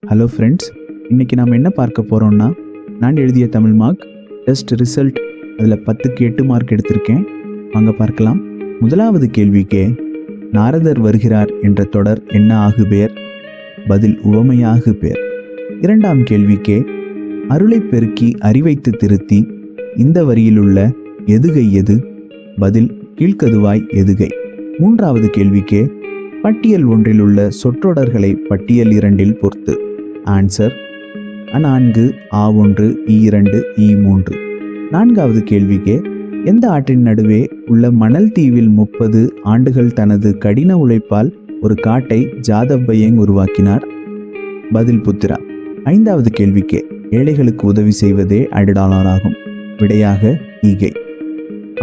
Hello friends, இன்றைக்கி நாம் என்ன பார்க்க போகிறோம்னா, நான் எழுதிய தமிழ் மார்க் டெஸ்ட் ரிசல்ட். அதில் 10க்கு 8 மார்க் எடுத்திருக்கேன். வாங்க பார்க்கலாம். முதலாவது கேள்விக்கே நாரதர் வருகிறார் என்ற தொடர் என்ன ஆகுபெயர்? பதில் உவமையாகு பெயர். இரண்டாம் கேள்விக்கே அருளை பெருக்கி அறிவைத்து திருத்தி இந்த வரியில் உள்ள எதுகை எது? பதில் கீழ்க்கதுவாய் எதுகை. மூன்றாவது கேள்விக்கே பட்டியல் ஒன்றில் உள்ள சொற்றொடர்களை பட்டியல் 2இல் பொறுத்து. ஆன்சர் அ4, ஆ1, ஈ2, ஈ3. நான்காவது கேள்விக்கே எந்த ஆற்றின் நடுவே உள்ள மணல் தீவில் 30 ஆண்டுகள் தனது கடின உழைப்பால் ஒரு காட்டை ஜாதவ் பையங் உருவாக்கினார்? பதில் புத்திரா. ஐந்தாவது கேள்விக்கே ஏழைகளுக்கு உதவி செய்வதே $1 விடையாக ஈகை.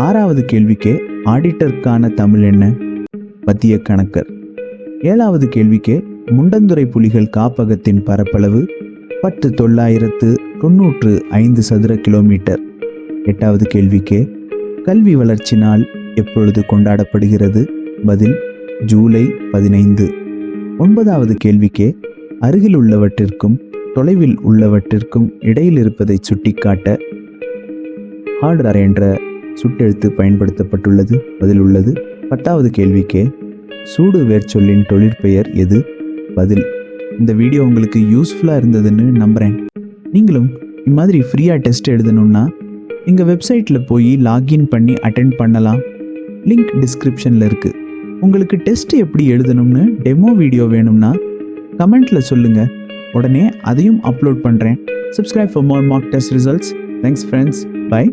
ஆறாவது கேள்விக்கே ஆடிட்டருக்கான தமிழ் என்ன? மத்திய கணக்கர். ஏழாவது கேள்விக்கே முண்டந்துறை புலிகள் காப்பகத்தின் பரப்பளவு 10,995 சதுர கிலோமீட்டர். எட்டாவது கேள்விக்கே கல்வி வளர்ச்சி நாள் எப்பொழுது கொண்டாடப்படுகிறது? பதில் ஜூலை 15. ஒன்பதாவது கேள்விக்கே அருகில் உள்ளவற்றிற்கும் தொலைவில் உள்ளவற்றிற்கும் இடையில் இருப்பதை சுட்டிக்காட்ட ஹார்டர் என்ற சுட்டெழுத்து பயன்படுத்தப்பட்டுள்ளது. பதில் உள்ளது. பத்தாவது கேள்விக்கே சூடு வேர்ச்சொல்லின் தொழிற்பெயர் எது? பதில். இந்த வீடியோ உங்களுக்கு யூஸ்ஃபுல்லாக இருந்ததுன்னு நம்புகிறேன். நீங்களும் இம்மாதிரி ஃப்ரீயாக டெஸ்ட் எழுதணுன்னா எங்கள் வெப்சைட்டில் போய் லாகின் பண்ணி அட்டெண்ட் பண்ணலாம். லிங்க் டிஸ்கிரிப்ஷனில் இருக்குது. உங்களுக்கு டெஸ்ட் எப்படி எழுதணும்னு டெமோ வீடியோ வேணும்னா கமெண்ட்டில் சொல்லுங்கள். உடனே அதையும் அப்லோட் பண்ணுறேன். Subscribe for more mock test results. Thanks friends. Bye.